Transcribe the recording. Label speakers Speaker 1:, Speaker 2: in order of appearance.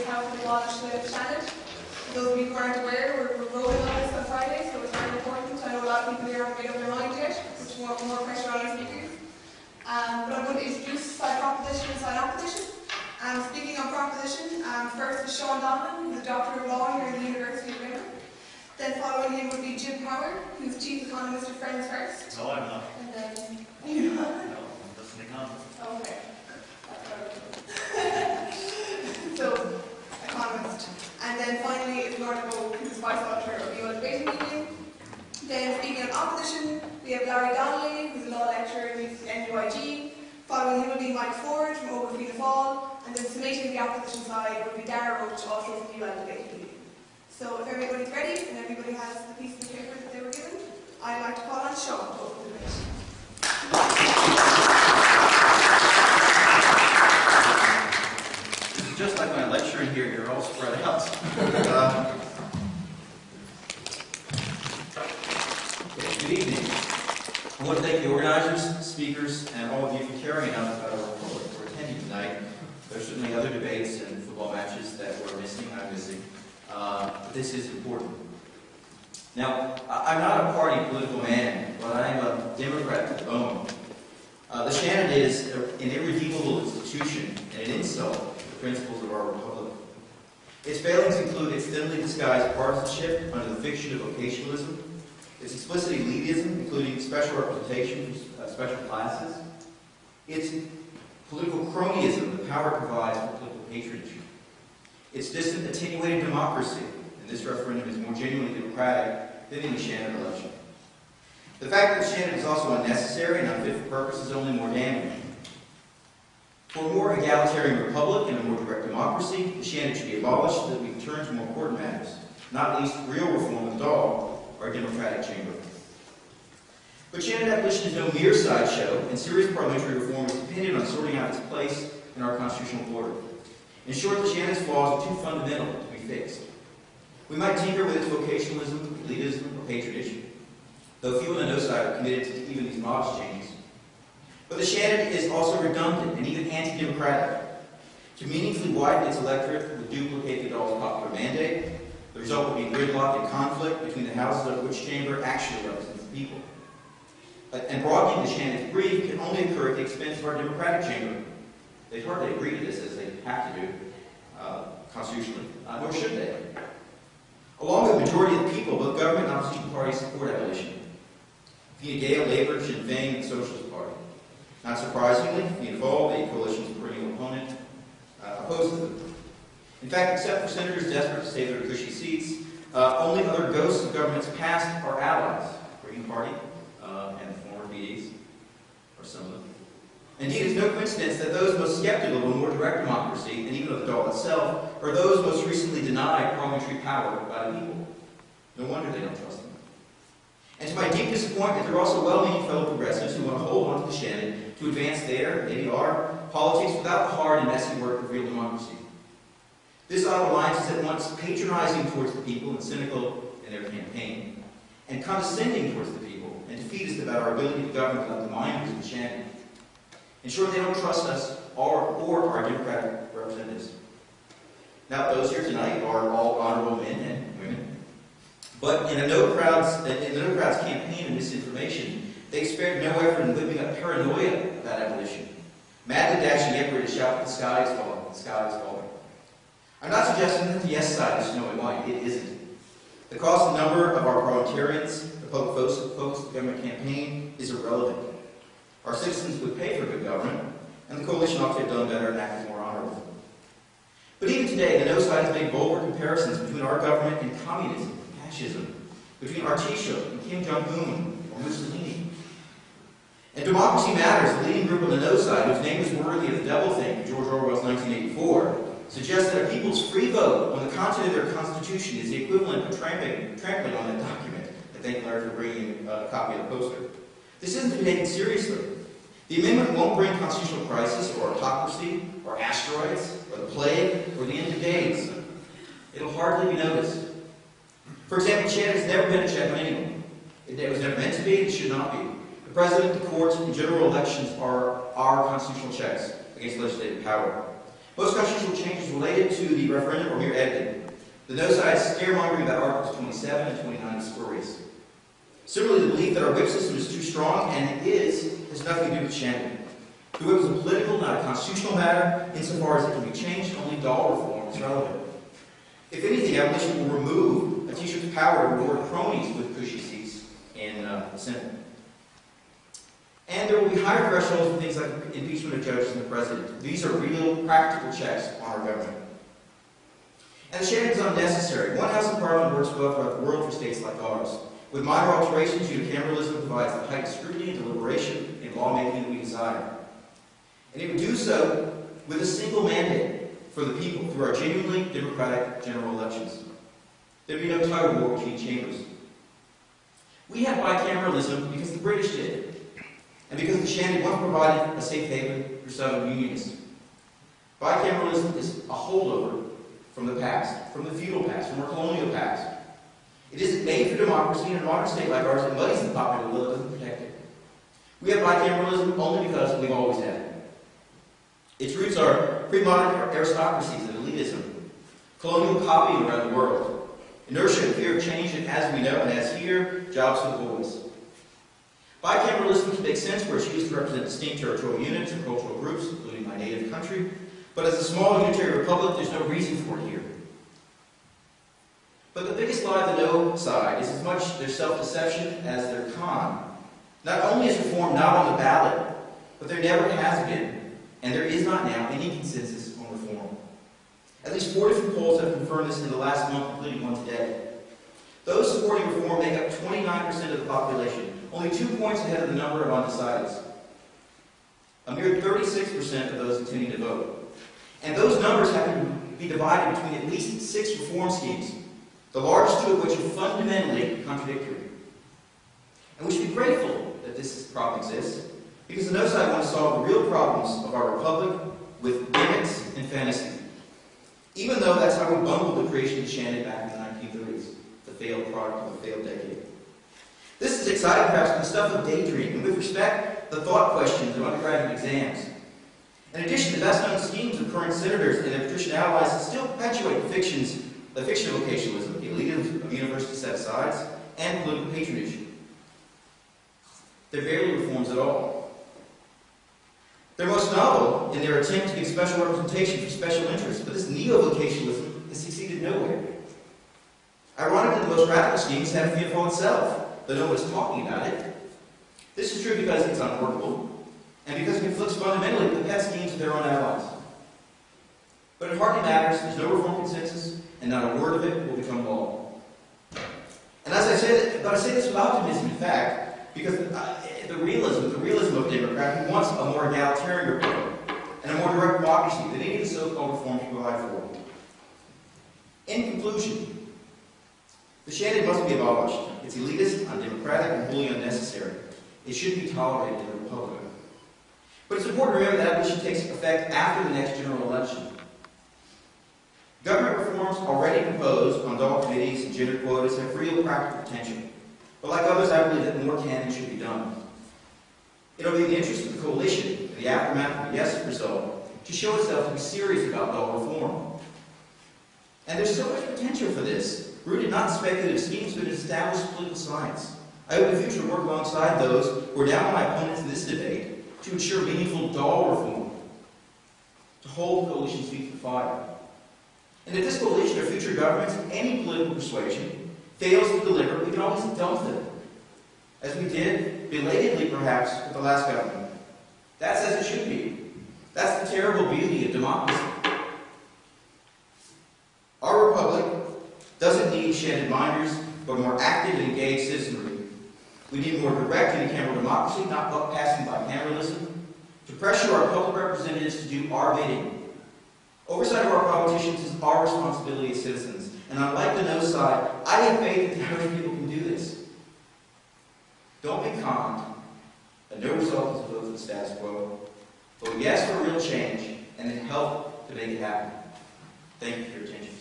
Speaker 1: How to launch UL Seanad. Those of you who aren't aware, we're rolling on this on Friday, so it's very important. I know a lot of people here haven't made up their mind yet, which will more pressure on our speakers. But I'm going to introduce side proposition and side opposition. Speaking on proposition, first is Sean Donovan, who's a Doctor of Law here at the University of Limerick. Then following him would be Jim Power, who's Chief Economist of Friends First.
Speaker 2: No, I'm not.
Speaker 1: And then, you're not?
Speaker 2: No, I'm just an economist.
Speaker 1: Okay. So, economist. And then finally, if you want to go, who's Vice Auditor of the UL Debating1. Then speaking of opposition, we have Larry Donnelly, who's a law lecturer in NUIG. Following him will be Mike Ford from Over Fianna Fáil. And then summating the opposition side will be Dara Roach, also from the UL Debating1. So if everybody's ready and everybody has the piece of paper that they were given, I'd like to call on Sean to open the debate.
Speaker 3: Just like my lecture in here, you're all spread out. Good evening. I want to thank the organizers, speakers, and all of you for caring enough about our republic for attending tonight. There's certainly other debates and football matches that we're missing, I'm missing. But this is important. Now, I'm not a party political man, but I am a Democrat to the bone. The Seanad is an irredeemable institution and an insult to the principles of our republic. Its failings include its thinly disguised partisanship under the fiction of vocationalism, its explicit elitism, including special representation for special classes, its political cronyism, the power it provides for political patronage, its distant, attenuated democracy, and this referendum is more genuinely democratic than any Seanad election. The fact that the Seanad is also unnecessary and unfit for purpose is only more damaging. For a more egalitarian republic and a more direct democracy, the Seanad should be abolished so that we can turn to more important matters, not least real reform of the dog, our democratic chamber. But Seanad abolition is no mere sideshow, and serious parliamentary reform is dependent on sorting out its place in our constitutional order. In short, the Seanad's flaws are too fundamental to be fixed. We might tinker with its vocationalism, elitism, or patronage, though few on the no side are committed to even these modest changes. But the Seanad is also redundant and even anti-democratic. To meaningfully widen its electorate would duplicate the Dáil's popular mandate. The result would be gridlock and conflict between the houses of which chamber actually represents the people. And broadening the Seanad's brief can only occur at the expense of our democratic chamber. They hardly agree to this, as they have to do constitutionally, nor should they. Along with the majority of the people, both government and opposition parties support abolition. Fianna Gael, Labour, Sinn Féin, and the Socialist Party. Not surprisingly, Fianna Fáil, the coalition's perennial opponent, opposes them. In fact, except for senators desperate to save their cushy seats, only other ghosts of governments past are allies. The Green Party and the former PDs, or some of them. Indeed, it's no coincidence that those most skeptical of a more direct democracy, and even of the Dáil itself, are those most recently denied parliamentary power by the people. No wonder they don't trust them. And to my deep disappointment, there are also well-meaning fellow progressives who want to hold on to the Seanad to advance their, maybe our, politics without the hard and messy work of real democracy. This odd alliance is at once patronizing towards the people and cynical in their campaign, and condescending towards the people, and defeatist about our ability to govern without the minders of the Seanad. In short, they don't trust us or our democratic representatives. Now, those here tonight are all honorable men and women. But in the No Crowds campaign of misinformation, they spared no effort in whipping up paranoia about abolition, madly dashing everywhere to shout that the sky is falling, the sky is falling. I'm not suggesting that the yes side is snow and white. It isn't. The cost and number of our parliamentarians, the public focus of the government campaign, is irrelevant. Our citizens would pay for good government, and the coalition ought to have done better and acted more honorably. But even today, the no side has made vulgar comparisons between our government and communism, fascism, between Artaxerxes and Kim Jong-un or Mussolini. And Democracy Matters, the leading group on the no side, whose name is worthy of the devil thing of George Orwell's 1984, suggests that a people's free vote on the content of their constitution is the equivalent of trampling on that document. I thank Larry for bringing a copy of the poster. This isn't to be taken seriously. The amendment won't bring constitutional crisis or autocracy or asteroids or the plague or the end of days. It'll hardly be noticed. For example, Seanad has never been a check on anyone. It was never meant to be, it should not be. The president, the courts, and general elections are our constitutional checks against legislative power. Most constitutional changes related to the referendum are mere editing. The no side scaremongering about Articles 27 and 29 is spurious. Similarly, the belief that our whip system is too strong, and it is, has nothing to do with Seanad. The whip is a political, not a constitutional matter, insofar as it can be changed, only doll reform is relevant. If anything, abolition will remove a teacher's power to reward cronies with cushy seats in the Senate. And there will be higher thresholds for things like impeachment of judges and the president. These are real, practical checks on our government. And the Seanad is unnecessary. One house of parliament works well throughout the world for states like ours. With minor alterations, unicameralism provides the heightened scrutiny and deliberation in lawmaking that we desire. And it would do so with a single mandate for the people through our genuinely democratic general elections. There would be no tug of war between chambers. We have bicameralism because the British did, and because the Seanad once provided a safe haven for Southern Unionists. Bicameralism is a holdover from the past, from the feudal past, from our colonial past. It isn't made for democracy, and a modern state like ours that muddies the popular will, it doesn't protect it. We have bicameralism only because we've always had it. Its roots are pre-modern aristocracies and elitism, colonial copying around the world, inertia and fear of change, and as we know, and as here, jobs for the boys. Bicameralism makes sense where it's used to represent distinct territorial units or cultural groups, including my native country, but as a small unitary republic, there's no reason for it here. But the biggest lie of the no side is as much their self-deception as their con. Not only is reform not on the ballot, but there never has been, and there is not now, any consensus on reform. At least 4 different polls have confirmed this in the last month, including one today. Those supporting reform make up 29% of the population, only 2 points ahead of the number of undecideds. A mere 36% of those intending to vote. And those numbers have to be divided between at least 6 reform schemes, the largest 2 of which are fundamentally contradictory. And we should be grateful that this problem exists, because the no side wants to solve the real problems of our republic with gimmicks and fantasy. Even though that's how we bungled the creation of Seanad back in the 1930s, the failed product of a failed decade. This is exciting perhaps for the stuff of daydream, and with respect, the thought questions of undergraduate exams. In addition, the best-known schemes of current senators and their patrician allies still perpetuate the fiction of vocationalism, the elitism of university set-asides, and political patronage. They're barely reforms at all. They're most novel in their attempt to give special representation for special interests, but this neo-vocationalism has succeeded nowhere. Ironically, the most radical schemes have the info itself, though no one is talking about it. This is true because it's unworkable, and because it conflicts fundamentally with the pet schemes of their own allies. But it hardly matters. There's no reform consensus, and not a word of it will become law. And as I say, but I say this with optimism, in fact, because the realism of Democrat, who wants a more egalitarian republic and a more direct democracy than any of the so-called reforms provide for. In conclusion, the Seanad must be abolished. It's elitist, undemocratic, and wholly unnecessary. It shouldn't be tolerated in a republic. But it's important to remember that abolition takes effect after the next general election. Government reforms already proposed on doll committees and gender quotas have real practical potential. But like others, I believe that more can and should be done. It'll be in the interest of the coalition, in the aftermath of the yes result, to show itself to be serious about doll reform. And there's so much potential for this, rooted not in speculative schemes, but in established political science. I hope in the future work alongside those who are now my opponents in this debate to ensure meaningful doll reform, to hold the coalition's feet to the fire. And if this coalition or future governments of any political persuasion fails to deliver, we can always dump them, as we did, belatedly perhaps, with the last government. That's as it should be. That's the terrible beauty of democracy. Our republic doesn't need Seanad minders, but more active and engaged citizenry. We need more direct unicameral democracy, not passing bicameralism, to pressure our public representatives to do our bidding. Oversight of our politicians is our responsibility as citizens, and unlike the no side, I have faith that the average people can do this. Don't be conned. A no result is a vote for the status quo. Vote yes for real change, and then help to make it happen. Thank you for your attention.